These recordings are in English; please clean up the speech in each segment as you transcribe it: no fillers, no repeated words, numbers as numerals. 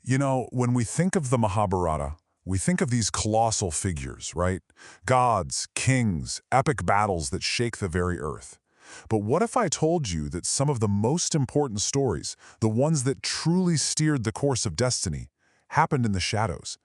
You know, when we think of the Mahabharata, we think of these colossal figures, right? Gods, kings, epic battles that shake the very earth. But what if I told you that some of the most important stories, the ones that truly steered the course of destiny, happened in the shadows?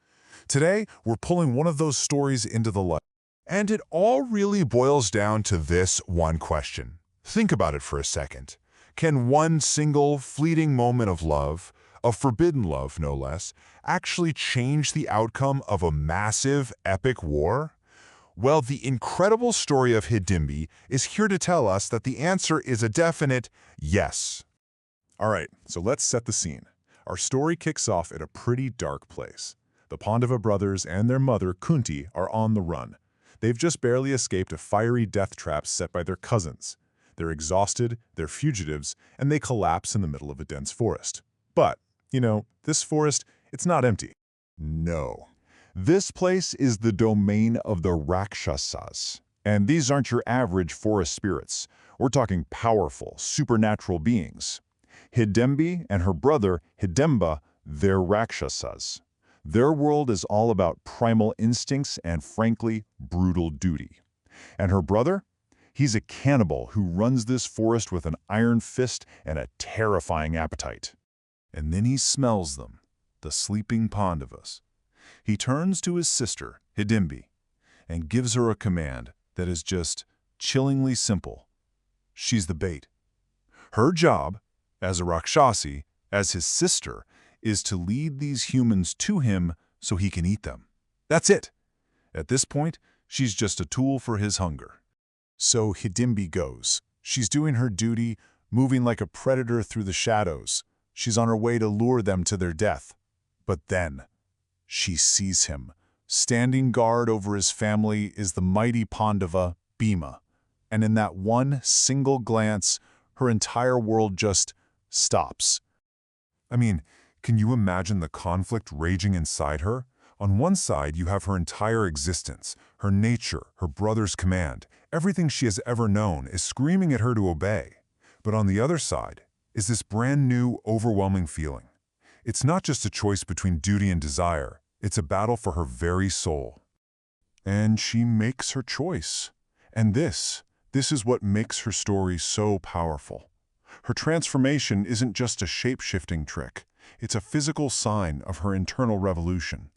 Today, we're pulling one of those stories into the light. And it all really boils down to this one question. Think about it for a second. Can one single fleeting moment of love, a forbidden love no less, actually change the outcome of a massive, epic war? Well, the incredible story of Hidimbi is here to tell us that the answer is a definite yes. All right, so let's set the scene. Our story kicks off at a pretty dark place. The Pandava brothers and their mother, Kunti, are on the run. They've just barely escaped a fiery death trap set by their cousins. They're exhausted, they're fugitives, and they collapse in the middle of a dense forest. But, you know, this forest, it's not empty. No. This place is the domain of the Rakshasas. And these aren't your average forest spirits. We're talking powerful, supernatural beings. Hidimbi and her brother, Hidimba, they're Rakshasas. Their world is all about primal instincts and, frankly, brutal duty. And her brother? He's a cannibal who runs this forest with an iron fist and a terrifying appetite. And then he smells them, the sleeping Pandavas. He turns to his sister, Hidimbi, and gives her a command that is just chillingly simple. She's the bait. Her job, as a Rakshasi, as his sister, is to lead these humans to him so he can eat them. That's it. At this point, she's just a tool for his hunger. So Hidimbi goes. She's doing her duty, moving like a predator through the shadows. She's on her way to lure them to their death. But then, she sees him. Standing guard over his family is the mighty Pandava, Bhima. And in that one single glance, her entire world just stops. I mean, can you imagine the conflict raging inside her? On one side, you have her entire existence, her nature, her brother's command. Everything she has ever known is screaming at her to obey. But on the other side is this brand new, overwhelming feeling. It's not just a choice between duty and desire. It's a battle for her very soul. And she makes her choice. And this is what makes her story so powerful. Her transformation isn't just a shape-shifting trick. It's a physical sign of her internal revolution.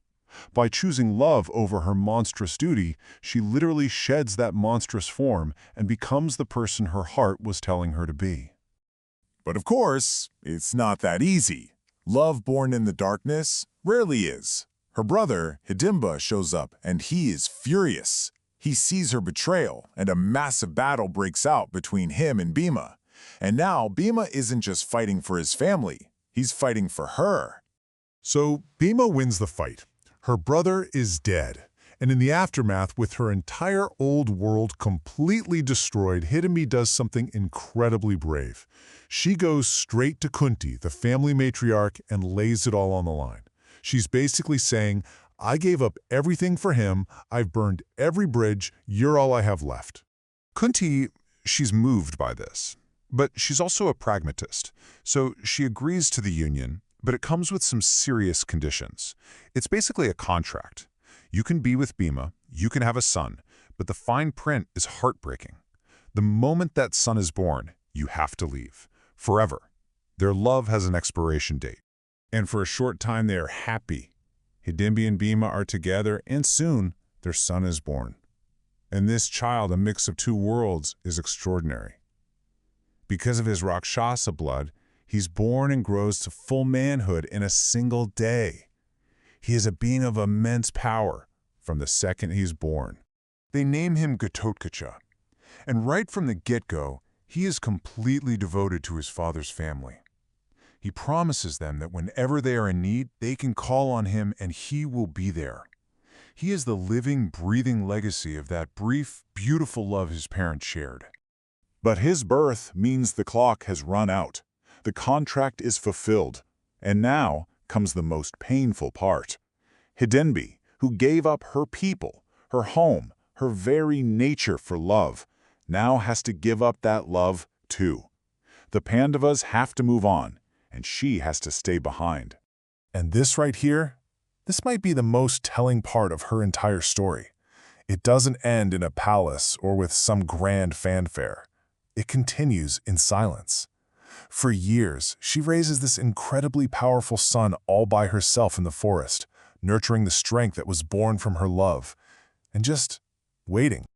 By choosing love over her monstrous duty, she literally sheds that monstrous form and becomes the person her heart was telling her to be. But of course, it's not that easy. Love born in the darkness rarely is. Her brother, Hidimba, shows up, and he is furious. He sees her betrayal, and a massive battle breaks out between him and Bhima. And now, Bhima isn't just fighting for his family, he's fighting for her. So, Bhima wins the fight. Her brother is dead. And in the aftermath, with her entire old world completely destroyed, Hidimbi does something incredibly brave. She goes straight to Kunti, the family matriarch, and lays it all on the line. She's basically saying, I gave up everything for him, I've burned every bridge, you're all I have left. Kunti, she's moved by this. But she's also a pragmatist, so she agrees to the union, but it comes with some serious conditions. It's basically a contract. You can be with Bhima, you can have a son, but the fine print is heartbreaking. The moment that son is born, you have to leave. Forever. Their love has an expiration date. And for a short time they are happy. Hidimbi and Bhima are together, and soon their son is born. And this child, a mix of two worlds, is extraordinary. Because of his Rakshasa blood, he's born and grows to full manhood in a single day. He is a being of immense power from the second he's born. They name him Gatotkacha, and right from the get-go, he is completely devoted to his father's family. He promises them that whenever they are in need, they can call on him and he will be there. He is the living, breathing legacy of that brief, beautiful love his parents shared. But his birth means the clock has run out. The contract is fulfilled. And now comes the most painful part. Hidimbi, who gave up her people, her home, her very nature for love, now has to give up that love too. The Pandavas have to move on, and she has to stay behind. And this right here, this might be the most telling part of her entire story. It doesn't end in a palace or with some grand fanfare. It continues in silence. For years, she raises this incredibly powerful son all by herself in the forest, nurturing the strength that was born from her love, and just waiting.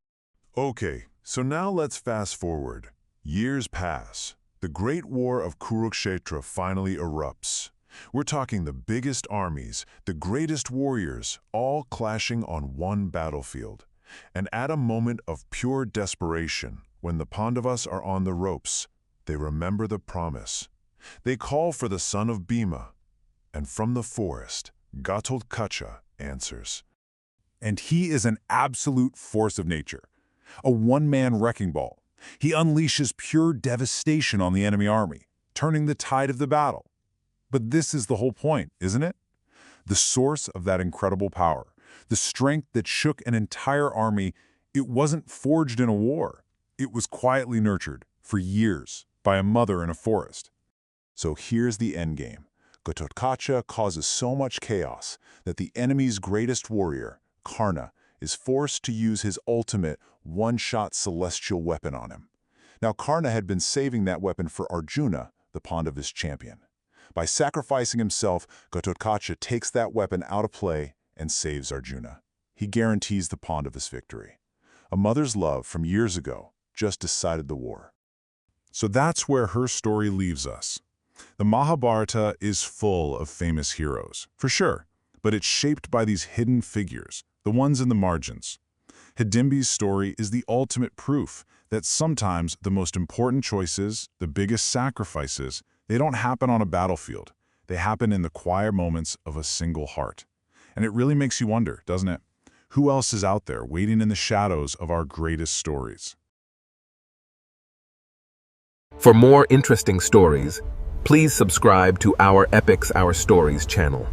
Okay, so now let's fast forward. Years pass. The Great War of Kurukshetra finally erupts. We're talking the biggest armies, the greatest warriors, all clashing on one battlefield. And at a moment of pure desperation, when the Pandavas are on the ropes, they remember the promise. They call for the son of Bhima, and from the forest, Ghatotkacha answers. And he is an absolute force of nature, a one-man wrecking ball. He unleashes pure devastation on the enemy army, turning the tide of the battle. But this is the whole point, isn't it? The source of that incredible power, the strength that shook an entire army, it wasn't forged in a war. It was quietly nurtured for years by a mother in a forest. So here's the endgame. Ghatotkacha causes so much chaos that the enemy's greatest warrior, Karna, is forced to use his ultimate one-shot celestial weapon on him. Now Karna had been saving that weapon for Arjuna, the Pandavas champion. By sacrificing himself, Ghatotkacha takes that weapon out of play and saves Arjuna. He guarantees the Pandavas victory. A mother's love from years ago just decided the war. So that's where her story leaves us. The Mahabharata is full of famous heroes, for sure, but it's shaped by these hidden figures, the ones in the margins. Hidimbi's story is the ultimate proof that sometimes the most important choices, the biggest sacrifices, they don't happen on a battlefield. They happen in the quiet moments of a single heart. And it really makes you wonder, doesn't it? Who else is out there waiting in the shadows of our greatest stories? For more interesting stories, please subscribe to our Epics Our Stories channel.